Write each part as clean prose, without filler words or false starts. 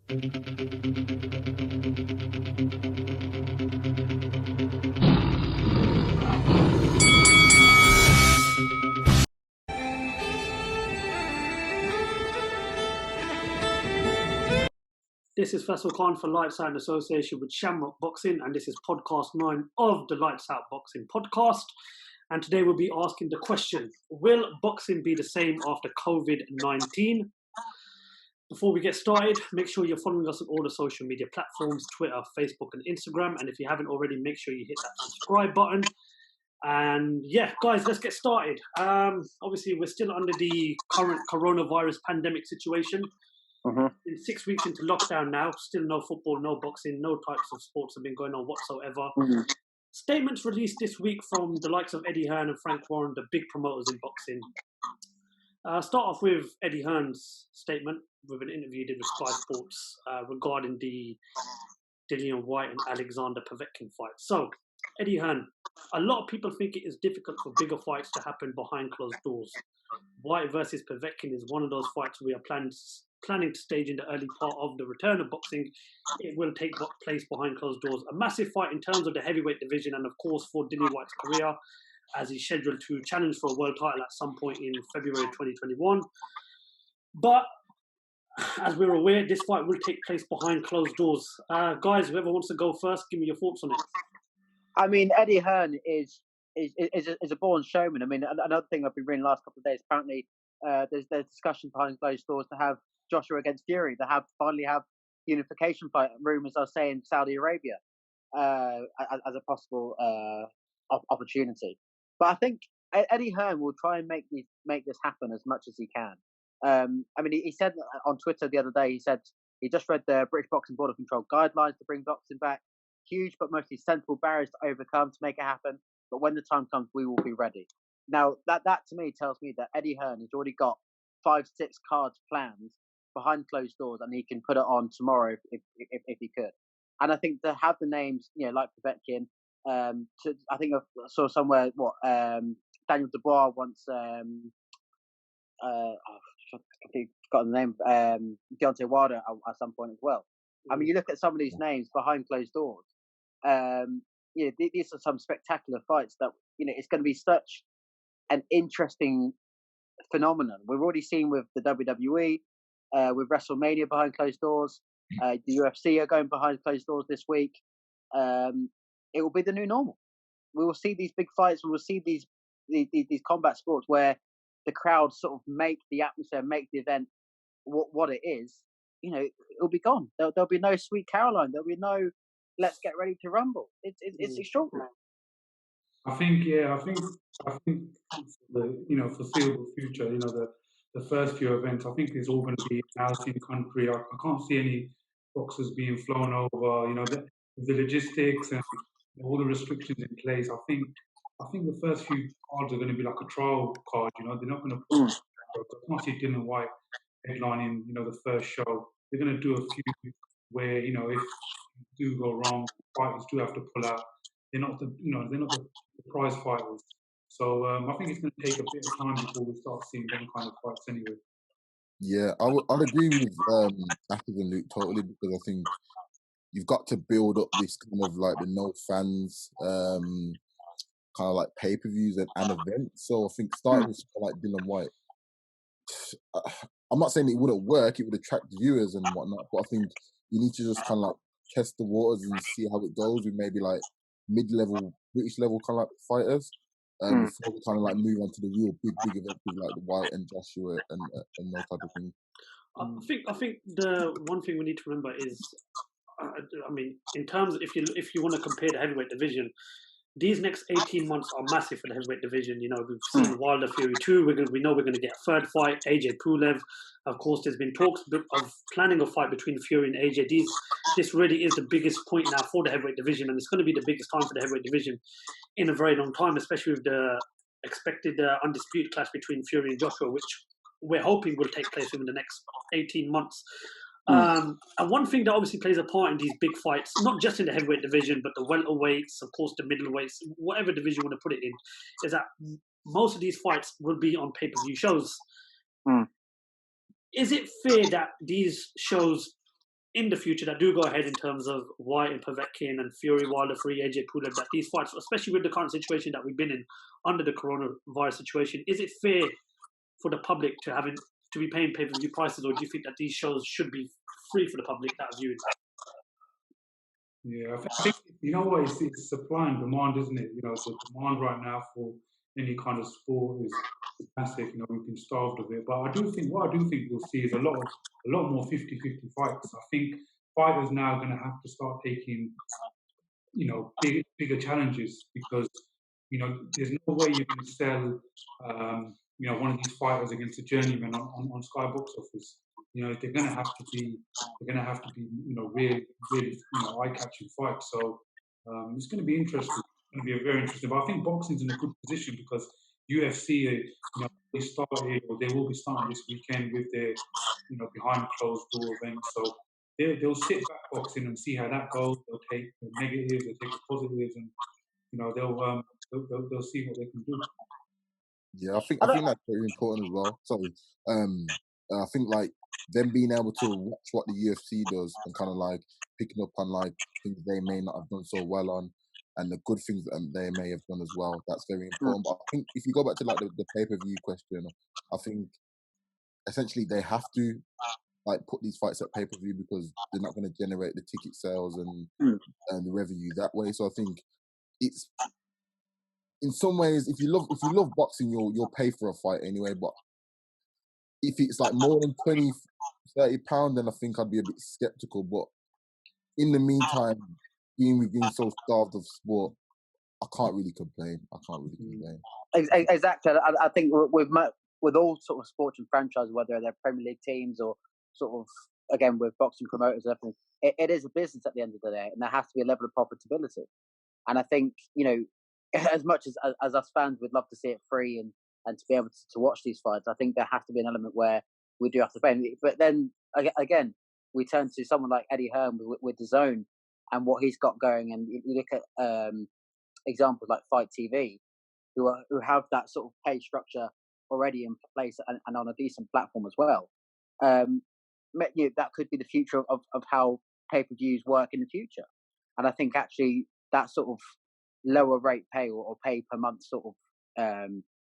This is Faisal Khan for Lights Out in association with Shamrock Boxing, and this is podcast 9 of the Lights Out Boxing podcast. And today we'll be asking the question, will boxing be the same after COVID-19? Before we get started, make sure you're following us on all the social media platforms, Twitter, Facebook and Instagram. And if you haven't already, make sure you hit that subscribe button. And yeah, guys, let's get started. Obviously, we're still under the current coronavirus pandemic situation. In 6 weeks into lockdown now, still no football, no boxing, no types of sports have been going on whatsoever. Statements released this week from the likes of Eddie Hearn and Frank Warren, the big promoters in boxing. Start off with Eddie Hearn's statement with an interview he did with Sky Sports regarding the Dillian Whyte and Alexander Povetkin fight. So, Eddie Hearn, a lot of people think it is difficult for bigger fights to happen behind closed doors. Whyte versus Povetkin is one of those fights we are planning to stage in the early part of the return of boxing. It will take place behind closed doors. A massive fight in terms of the heavyweight division and, of course, for Dillian Whyte's career, as he's scheduled to challenge for a world title at some point in February 2021. But as we're aware, this fight will take place behind closed doors. Guys, whoever wants to go first, give me your thoughts on it. I mean, Eddie Hearn is a born showman. I mean, another thing I've been reading the last couple of days, apparently there's discussion behind closed doors to have Joshua against Fury, to finally have unification fight. Rumors are saying Saudi Arabia as a possible opportunity. But I think Eddie Hearn will try and make this happen as much as he can. I mean, he said on Twitter the other day, he said he just read the British Boxing Board of Control guidelines to bring boxing back. Huge but mostly sensible barriers to overcome to make it happen. But when the time comes, we will be ready. Now, that to me tells me that Eddie Hearn has already got 5-6 cards planned behind closed doors, and he can put it on tomorrow if he could. And I think to have the names, like Povetkin, I think I saw somewhere Daniel Dubois once. I've forgotten the name. Deontay Wilder at some point as well. I mean, you look at some of these names behind closed doors. These are some spectacular fights that it's going to be such an interesting phenomenon. We've already seen with the WWE, with WrestleMania behind closed doors. The UFC are going behind closed doors this week. It will be the new normal. We will see these big fights. We will see these combat sports where the crowd sort of make the atmosphere, make the event what it is. It'll be gone. There'll be no Sweet Caroline. There'll be no let's get ready to rumble. It's extraordinary. I think the foreseeable future, the first few events, I think it's all going to be out in the country. I can't see any boxers being flown over. The logistics and all the restrictions in place. I think the first few cards are going to be like a trial card. They're not going to put. I can't see Dillian Whyte headlining. The first show. They're going to do a few where if do go wrong, fighters do have to pull out. They're not the prize fighters. So I think it's going to take a bit of time before we start seeing them kind of fights anyway. Yeah, I'd agree with Asif and Luke totally, because I think you've got to build up this kind of like the no fans kind of like pay-per-views and events. So I think starting with someone like Dillian Whyte, I'm not saying it wouldn't work, it would attract viewers and whatnot, but I think you need to just kind of like test the waters and see how it goes with maybe like mid-level, British level kind of like fighters before we kind of like move on to the real big events with like the Whyte and Joshua and those type of things. I think the one thing we need to remember is, I mean, in terms of if you want to compare the heavyweight division, these next 18 months are massive for the heavyweight division. We've seen Wilder Fury 2. We know we're going to get a third fight, AJ Pulev. Of course, there's been talks of planning a fight between Fury and AJ. This really is the biggest point now for the heavyweight division, and it's going to be the biggest time for the heavyweight division in a very long time, especially with the expected undisputed clash between Fury and Joshua, which we're hoping will take place within the next 18 months. And one thing that obviously plays a part in these big fights, not just in the heavyweight division, but the welterweights, of course, the middleweights, whatever division you want to put it in, is that most of these fights will be on pay-per-view shows. Is it fair that these shows in the future that do go ahead in terms of Whyte and Povetkin and Fury, Wilder, Free, AJ Pulev, that these fights, especially with the current situation that we've been in under the coronavirus situation, is it fair for the public to be paying pay-per-view prices, or do you think that these shows should be free for the public that are viewing? Yeah, I think you know what, it's supply and demand, isn't it? You know, the demand right now for any kind of sport is massive. You know, we've been starved of it. But what I do think we'll see is a lot more 50-50 fights. I think fighters now are going to have to start taking, you know, bigger challenges, because, you know, there's no way you're going to sell, you know, one of these fighters against a journeyman on Sky Box Office. You know, they're going to have to be, you know, really, you know, eye-catching fights. So it's going to be interesting. It's going to be a very interesting. But I think boxing's in a good position because UFC, you know, they started, or they will be starting this weekend with their, you know, behind closed door events. So they'll sit back boxing and see how that goes. They'll take the negatives, they'll take the positives, and you know, they'll see what they can do. Yeah, I think that's very important as well. Sorry, I think like them being able to watch what the UFC does and kind of like picking up on like things they may not have done so well on, and the good things that they may have done as well. That's very important. But I think if you go back to like the pay-per-view question, I think essentially they have to like put these fights at pay-per-view because they're not going to generate the ticket sales and the revenue that way. So I think it's, in some ways, if you love boxing, you'll pay for a fight anyway. But if it's like more than £20-30, then I think I'd be a bit skeptical. But in the meantime, being so starved of sport, I can't really complain. Exactly. I think with all sort of sports and franchises, whether they're Premier League teams or sort of, again, with boxing promoters and everything, it is a business at the end of the day, and there has to be a level of profitability. And I think, you know, as much as us fans would love to see it free and to be able to watch these fights, I think there has to be an element where we do have to pay. But then again, we turn to someone like Eddie Hearn with the Zone and what he's got going, and you look at examples like Fight TV, who have that sort of pay structure already in place and on a decent platform as well. That could be the future of how pay-per-views work in the future. And I think actually that sort of lower rate pay or pay per month sort of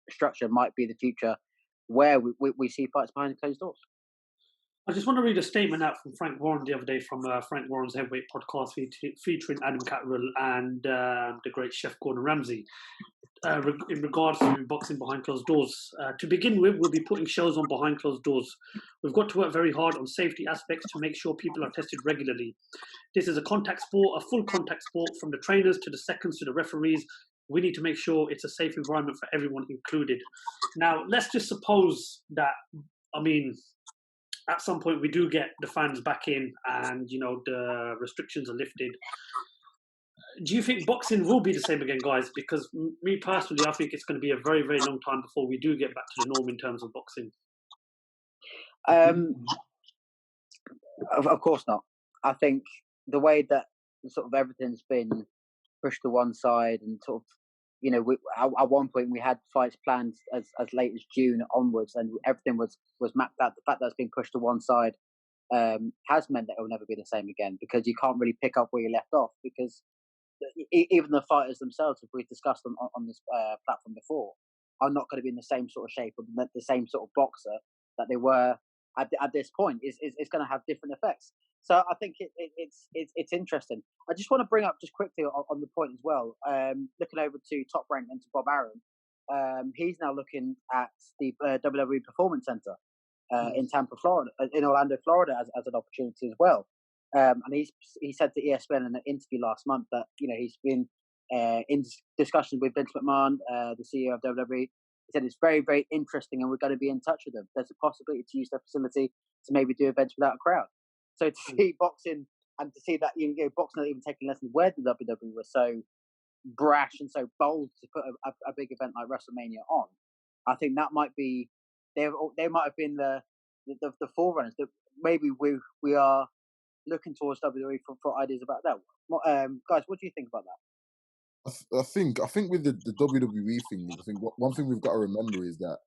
structure might be the future where we see fights behind closed doors. I just want to read a statement out from Frank Warren the other day from Frank Warren's Heavyweight podcast featuring Adam Catterall and the great chef Gordon Ramsay in regards to boxing behind closed doors. To begin with, we'll be putting shows on behind closed doors. We've got to work very hard on safety aspects to make sure people are tested regularly. This is a contact sport, a full contact sport, from the trainers to the seconds to the referees. We need to make sure it's a safe environment for everyone included. Now, let's just suppose that, I mean, at some point we do get the fans back in and, you know, the restrictions are lifted. Do you think boxing will be the same again, guys? Because me personally, I think it's going to be a very, very long time before we do get back to the norm in terms of boxing. Of course not. I think the way that sort of everything's been pushed to one side and sort of, you know, at one point we had fights planned as late as June onwards, and everything was mapped out. The fact that it's been pushed to one side has meant that it will never be the same again, because you can't really pick up where you left off, because even the fighters themselves, if we've discussed them on this platform before, are not going to be in the same sort of shape or the same sort of boxer that they were at this point. Is going to have different effects. So I think it's interesting. I just want to bring up just quickly on the point as well. Looking over to Top Rank and to Bob Arum, he's now looking at the WWE Performance Center in Tampa, Florida, in Orlando, Florida, as an opportunity as well. And he said to ESPN in an interview last month that, you know, he's been in discussions with Vince McMahon, the CEO of WWE. He said it's very, very interesting, and we're going to be in touch with them. There's a possibility to use their facility to maybe do events without a crowd. So to see boxing, and to see that, you know, boxing not even taking lessons where the WWE was so brash and so bold to put a big event like WrestleMania on, I think that might be, they might have been the forerunners. That maybe we are looking towards WWE for ideas about that. Guys, what do you think about that? I think with the WWE thing, I think one thing we've got to remember is that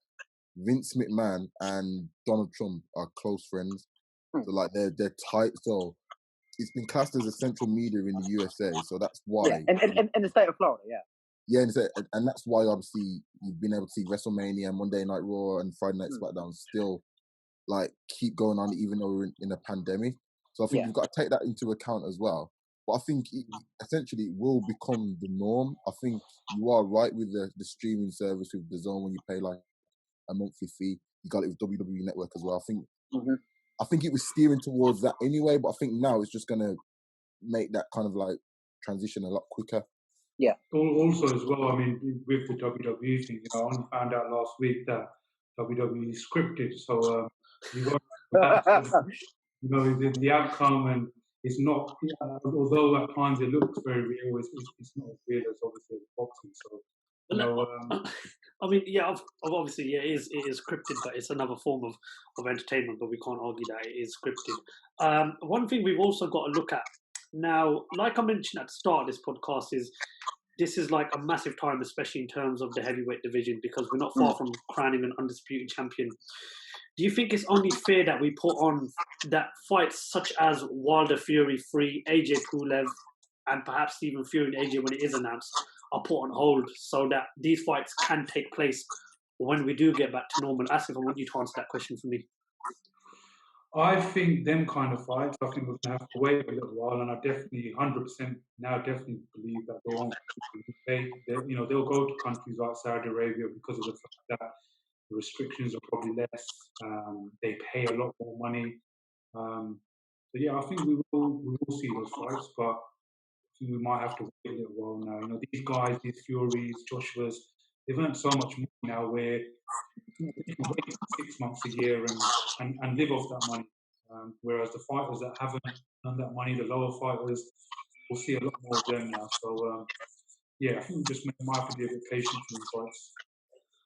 Vince McMahon and Donald Trump are close friends. So like they're tight. So it's been classed as essential media in the USA, so that's why. Yeah, in the state of Florida, yeah. Yeah, and that's why obviously you've been able to see WrestleMania, Monday Night Raw, and Friday Night SmackDown still like keep going on, even though we're in a pandemic. So I think you've got to take that into account as well. But I think essentially it will become the norm. I think you are right with the streaming service with the Zone when you pay like a monthly fee. You got it with WWE Network as well. I think it was steering towards that anyway, but I think now it's just gonna make that kind of like transition a lot quicker. Yeah. Also, as well, I mean, with the WWE thing, I only found out last week that WWE is scripted. So you got, the outcome, and it's not. Although at times it looks very real, it's not as real as obviously boxing. So. I mean, obviously, it is scripted, but it's another form of entertainment. But we can't argue that it is scripted. One thing we've also got to look at now, like I mentioned at the start of this podcast, is this is like a massive time, especially in terms of the heavyweight division, because we're not far from crowning an undisputed champion. Do you think it's only fair that we put on that fights such as Wilder Fury 3, AJ Pulev, and perhaps even Fury and AJ when it is announced, are put on hold so that these fights can take place when we do get back to normal? Asif, I want you to answer that question for me. I think them kind of fights, I think we're going to have to wait a little while, and I definitely, 100% now definitely believe that they won't pay. They'll go to countries like Saudi Arabia because of the fact that the restrictions are probably less. They pay a lot more money. So I think we will see those fights, but I think we might have to wait a little while now. These guys, these Furies, Joshuas, they've earned so much money now where you can wait 6 months, a year, and live off that money. Whereas the fighters that haven't earned that money, the lower fighters, we'll see a lot more of them now. So, I think we just might have to be a bit patient for these fights.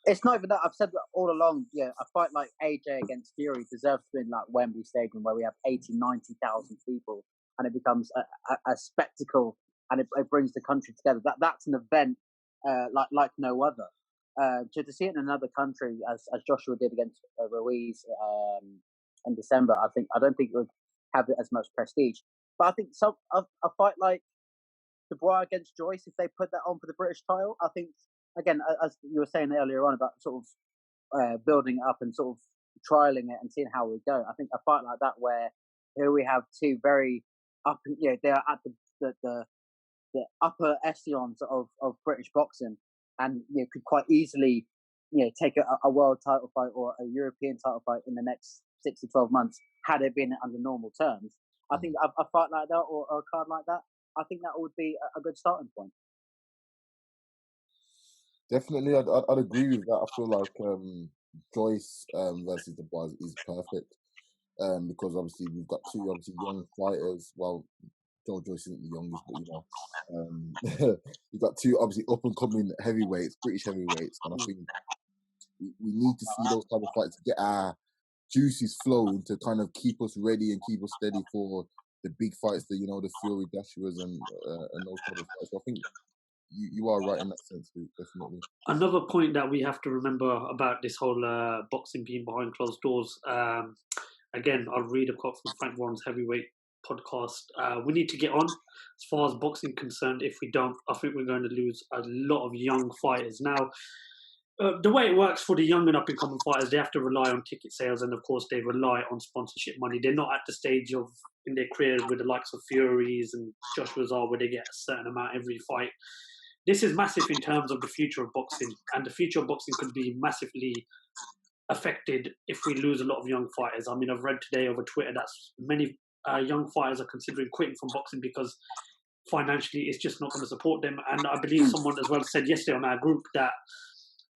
It's not even that. I've said that all along. Yeah, a fight like AJ against Fury deserves to be in like Wembley Stadium, where we have 90,000 people, and it becomes a spectacle, and it brings the country together. That's an event like no other. To see it in another country, as Joshua did against Ruiz in December, I don't think it would have it as much prestige. But I think a fight like Dubois against Joyce, if they put that on for the British title, I think, again, as you were saying earlier on about sort of building it up and sort of trialing it and seeing how we go, I think a fight like that where here we have two very they are at the upper echelons of British boxing, and could quite easily take a world title fight or a European title fight in the next 6 to 12 months had it been under normal terms. I think a fight like that or a card like that, I think that would be a good starting point. Definitely, I'd agree with that. I feel like Joyce versus Dubois is perfect because obviously we've got two young fighters. Well, Joe Joyce isn't the youngest, but you've got two obviously up and coming heavyweights, British heavyweights, and I think we need to see those type of fights to get our juices flowing to kind of keep us ready and keep us steady for the big fights, the Fury, Dashuas, and those type of fights. So I think you are right in that sense, definitely. Another point that we have to remember about this whole boxing being behind closed doors. Again, I'll read a quote from Frank Warren's Heavyweight podcast. We need to get on. As far as boxing concerned, if we don't, I think we're going to lose a lot of young fighters. Now, the way it works for the young and up-and-coming fighters, they have to rely on ticket sales, and of course they rely on sponsorship money. They're not at the stage in their career with the likes of Furies and Joshua's are, where they get a certain amount every fight. This is massive in terms of the future of boxing, and the future of boxing could be massively affected if we lose a lot of young fighters. I mean, I've read today over Twitter that many young fighters are considering quitting from boxing because financially it's just not going to support them. And I believe someone as well said yesterday on our group that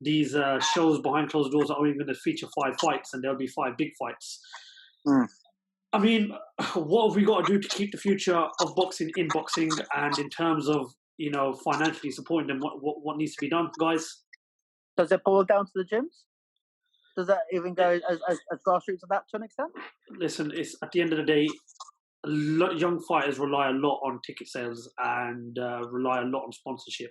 these shows behind closed doors are only going to feature 5 fights, and there'll be 5 big fights. I mean, what have we got to do to keep the future of boxing in boxing, and in terms of financially supporting them? What needs to be done, guys? Does it boil down to the gyms? Does that even go as grassroots of that to an extent? Listen, it's at the end of the day, young fighters rely a lot on ticket sales and rely a lot on sponsorship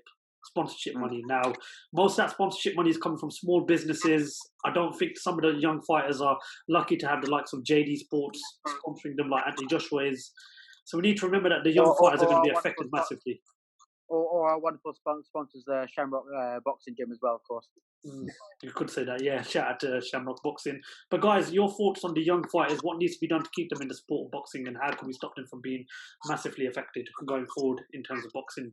money. Now, most of that sponsorship money is coming from small businesses. I don't think some of the young fighters are lucky to have the likes of JD Sports sponsoring them like Anthony Joshua is. So we need to remember that the young fighters are going to be affected wonderful massively. Or our wonderful sponsors, Shamrock Boxing Gym as well, of course. You could say that, yeah. Shout out to Shamrock Boxing. But guys, your thoughts on the young fighters? What needs to be done to keep them in the sport of boxing, and how can we stop them from being massively affected going forward in terms of boxing?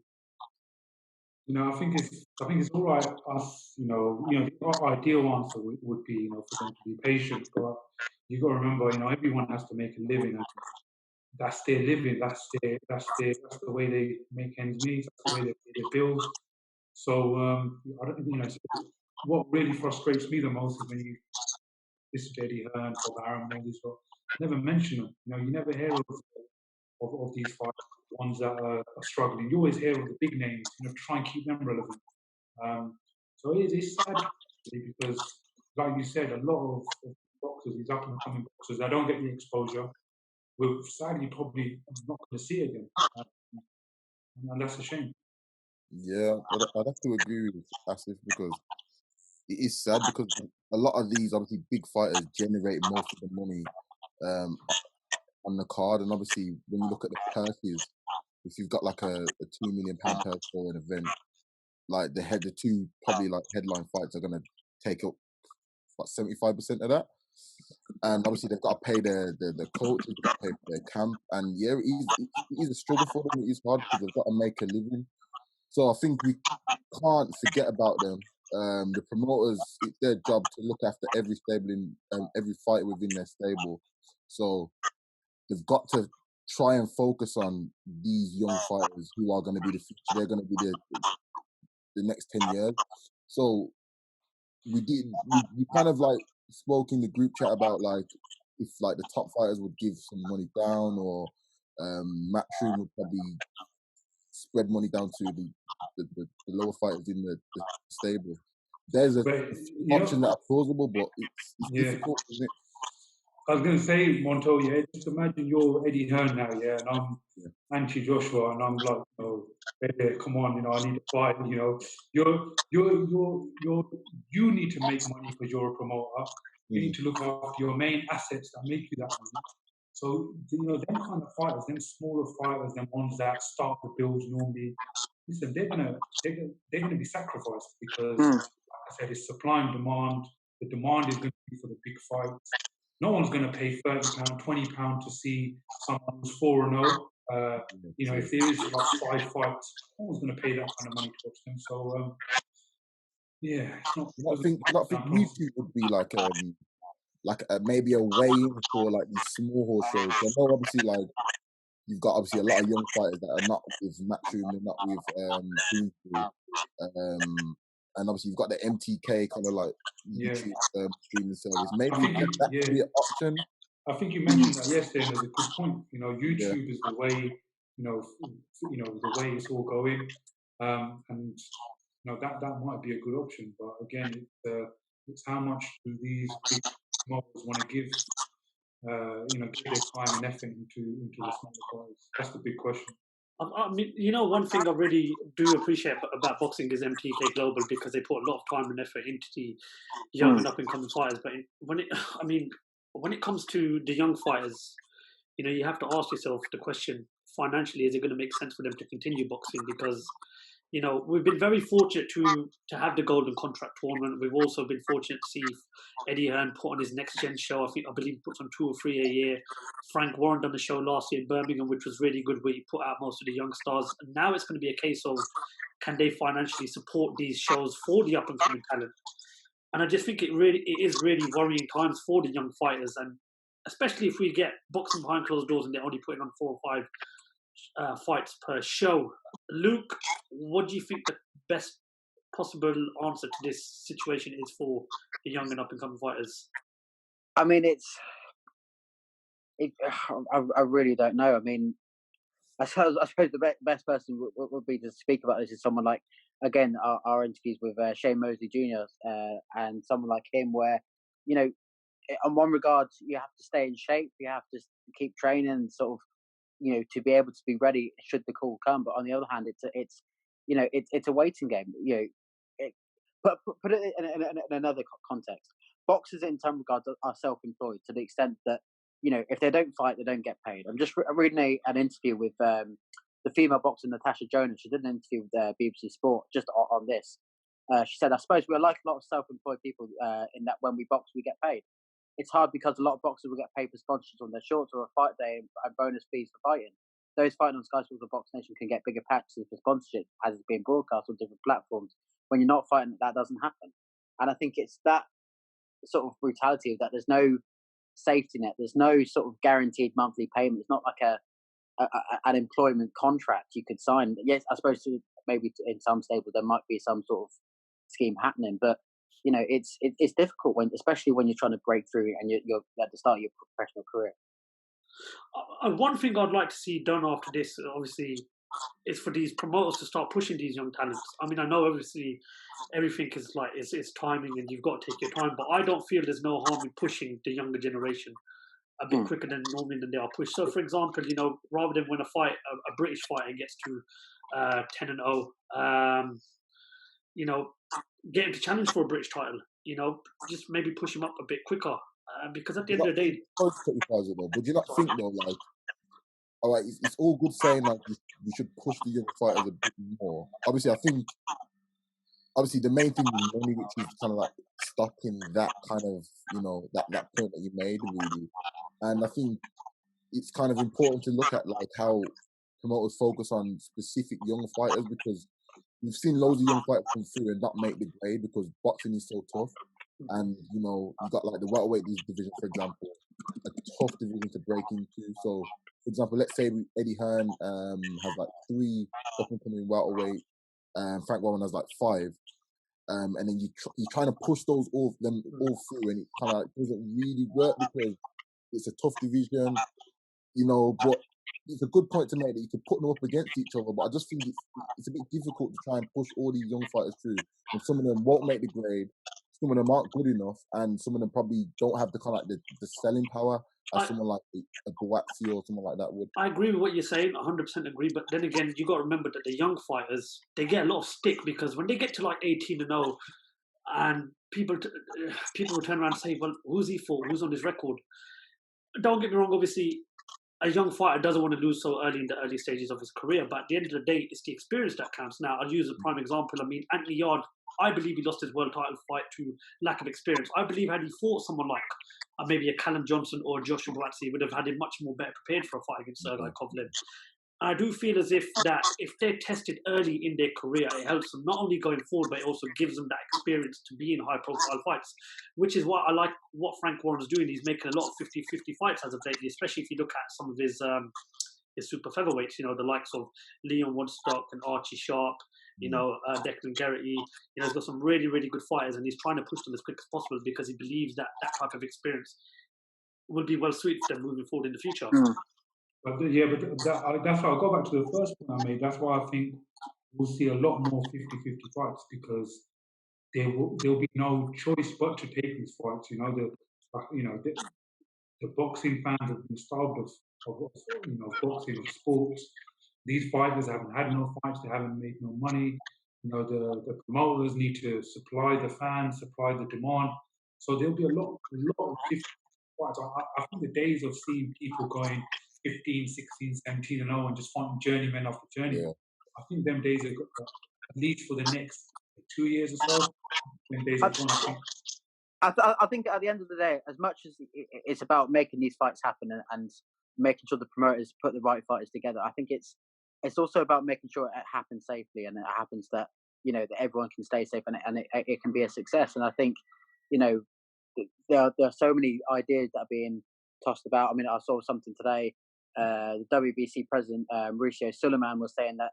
You know, I think it's all right. Us, the ideal answer would be, for them to be patient. But you got to remember, everyone has to make a living, and that's their living. That's the way they make ends meet. That's the way they pay their bills. So, I don't, what really frustrates me the most is when you listen to Eddie Hearn, Bob Arum, all these folks. Never mention them. You never hear of these fighters, the ones that are struggling. You always hear of the big names. Try and keep them relevant. So it's sad because, like you said, a lot of boxers, these up and coming boxers, that don't get the exposure, we're sadly probably not going to see again, and that's a shame. Yeah, I'd have to agree with Asif because it is sad because a lot of these obviously big fighters generate most of the money on the card, and obviously when you look at the purses, if you've got like a £2 million purse for an event, like the two probably like headline fights are gonna take up what 75% of that, and obviously they've got to pay the coaches, they've got to pay for their camp, and yeah, it is a struggle for them. It is hard because they've got to make a living. So I think we can't forget about them. The promoters, it's their job to look after every stable every fighter within their stable. So they've got to try and focus on these young fighters who are going to be the future. They're going to be the next 10 years. So we kind of like spoke in the group chat about like if like the top fighters would give some money down, or Matchroom would probably spread money down to the lower fighters in the stable. There's an option that are plausible, but it's difficult, isn't it? I was going to say, Montell, yeah, just imagine you're Eddie Hearn now, yeah, and I'm anti-Joshua, and I'm like, come on, I need to fight, you need to make money because you're a promoter. You need to look after your main assets that make you that money. So, them kind of fighters, them smaller fighters, them ones that start the builds normally, listen, they're gonna be sacrificed because, like I said, it's supply and demand. The demand is going to be for the big fights. No one's going to pay £30, £20 to see someone who's 4-0. If there is like 5 fights, no one's going to pay that kind of money to watch them. So, it's not. I think YouTube would be like maybe a way in for like these small horse shows. I know obviously like you've got obviously a lot of young fighters that are not with Matchroom, they're not with Queensbury, and obviously you've got the MTK kind of like YouTube streaming service. Maybe that could be an option. I think you mentioned that yesterday, and there's a good point. YouTube is the way, the way it's all going, and that might be a good option. But again, it's how much do these big promoters want to give, give their time and effort into the smaller fighters? That's the big question. I mean, one thing I really do appreciate about boxing is MTK Global, because they put a lot of time and effort into the young and up-and-coming fighters. But when it comes to the young fighters, you have to ask yourself the question, financially, is it going to make sense for them to continue boxing? Because, we've been very fortunate to have the Golden Contract tournament. We've also been fortunate to see Eddie Hearn put on his Next Gen show. I believe he puts on 2 or 3 a year. Frank Warren done the show last year in Birmingham, which was really good, where he put out most of the young stars. And now it's going to be a case of, can they financially support these shows for the up-and-coming talent? And I just think it is really worrying times for the young fighters, and especially if we get boxing behind closed doors and they're only putting on 4 or 5 fights per show. Luke, what do you think the best possible answer to this situation is for the young and up-and-coming fighters? I mean, I really don't know. I mean, I suppose the best person would be to speak about this is someone like, again, our interviews with Shane Mosley Jr. And someone like him, where, on one regard, you have to stay in shape, you have to keep training, sort of, to be able to be ready should the call come. But on the other hand, it's a waiting game. But put it in another context. Boxers, in some regards, are self-employed to the extent that if they don't fight, they don't get paid. I'm just reading an interview with the female boxer Natasha Jonas. She did an interview with BBC Sport just on this. She said, I suppose we're like a lot of self-employed people in that when we box, we get paid. It's hard because a lot of boxers will get paid for sponsorships on their shorts or a fight day and bonus fees for fighting. Those fighting on Sky Sports or Box Nation can get bigger packages for sponsorship as it's being broadcast on different platforms. When you're not fighting, that doesn't happen. And I think it's that sort of brutality of that. There's no safety net. There's no sort of guaranteed monthly payment. It's not like an employment contract you could sign. Yes, I suppose maybe in some stables there might be some sort of scheme happening, but it's difficult especially when you're trying to break through and you're at the start of your professional career. One thing I'd like to see done after this, obviously, is for these promoters to start pushing these young talents. I mean, I know obviously everything is like it's timing and you've got to take your time, but I don't feel there's no harm in pushing the younger generation a bit quicker than normally than they are pushed. So, for example, rather than when a British fighter gets to 10-0, get him to challenge for a British title. Just maybe push him up a bit quicker. Because at the end of the day, but do you not think though, like, all right, it's all good saying like we should push the young fighters a bit more. Obviously, I think the main thing is money, which is kind of like stopping that kind of that point that you made really. And I think it's kind of important to look at like how promoters focus on specific young fighters, because we've seen loads of young fighters come through and not make the grade because boxing is so tough. And you've got like the welterweight division, for example, a tough division to break into. So, for example, let's say Eddie Hearn has like 3 up and coming welterweight, Frank Warren has like 5, and then you're trying to push those all through, and it kind of doesn't really work because it's a tough division, But it's a good point to make that you can put them up against each other, but I just think it's a bit difficult to try and push all these young fighters through when some of them won't make the grade. Some of them aren't good enough, and some of them probably don't have the kind of like the selling power as someone like a Dewante or someone like that would. I agree with what you're saying, 100% agree. But then again, you got to remember that the young fighters, they get a lot of stick because when they get to like 18-0, and people will turn around and say, "Well, who's he for? Who's on his record?" Don't get me wrong. Obviously, a young fighter doesn't want to lose so early in the early stages of his career, but at the end of the day, it's the experience that counts. Now, I'll use a prime example. I mean, Anthony Yard, I believe he lost his world title fight to lack of experience. I believe had he fought someone like maybe a Callum Johnson or Joshua Buatsi, he would have had him much more better prepared for a fight against Sergei Kovalev. I do feel as if they're tested early in their career, it helps them not only going forward, but it also gives them that experience to be in high-profile fights, which is why I like what Frank Warren's doing. He's making a lot of 50-50 fights as of lately, especially if you look at some of his super featherweights, the likes of Leon Woodstock and Archie Sharp, Declan Geraghty. He's got some really, really good fighters, and he's trying to push them as quick as possible because he believes that type of experience will be well suited for them moving forward in the future. But that's why I'll go back to the first point I made. That's why I think we'll see a lot more 50-50 fights because there'll be no choice but to take these fights. The boxing fans have been starved of boxing, of sports. These fighters haven't had no fights. They haven't made no money. The promoters need to supply the fans, supply the demand. So there'll be a lot of 50 fights. I think the days of seeing people going 15, 16, 17 and just fighting journeymen after journeymen. I think them days are at least for the next 2 years or so. Them days are gone. I think at the end of the day, as much as it's about making these fights happen and making sure the promoters put the right fighters together, I think it's also about making sure it happens safely and it happens that that everyone can stay safe and it can be a success. And I think there are so many ideas that are being tossed about. I mean, I saw something today. The WBC president Mauricio Suleiman was saying that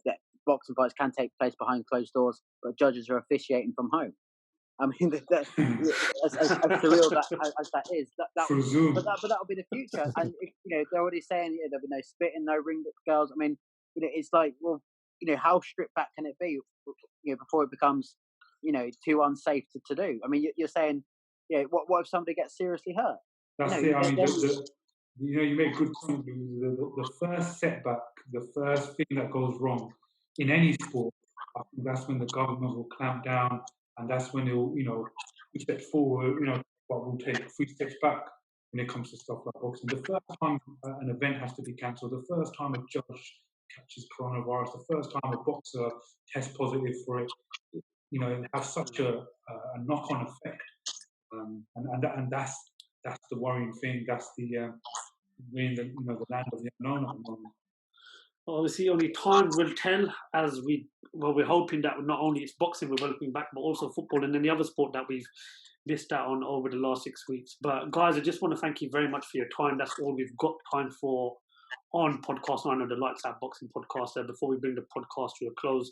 that boxing fights can take place behind closed doors, but judges are officiating from home. I mean, as surreal as that is, but that'll be the future. And they're already saying there'll be no spitting, no ring girls. I mean, it's like, well, how stripped back can it be, before it becomes, too unsafe to do? I mean, you're saying, what if somebody gets seriously hurt? That's it. I mean, you make a good point. The first setback, the first thing that goes wrong in any sport, I think that's when the government will clamp down, and that's when they'll, 2 steps forward, but we'll take 3 steps back. when it comes to stuff like boxing. The first time an event has to be cancelled, the first time a judge catches coronavirus, the first time a boxer tests positive for it, you know, it has such a knock-on effect, and that's the worrying thing. That's we're in the land of the unknown at the moment. Obviously, only time will tell. We're hoping that not only it's boxing we're welcoming back, but also football and any other sport that we've missed out on over the last 6 weeks. But guys, I just want to thank you very much for your time. That's all we've got time for on podcast 9 of the Lights Out Boxing podcast. Before we bring the podcast to a close,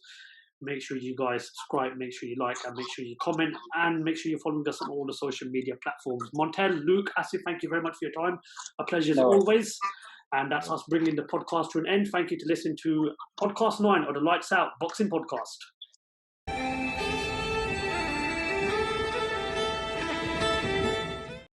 make sure you guys subscribe, make sure you like, and make sure you comment, and make sure you're following us on all the social media platforms. Montell, Luke, Asif, thank you very much for your time. A pleasure as always. And that's us bringing the podcast to an end. Thank you to listen to podcast 9 of the Lights Out Boxing podcast.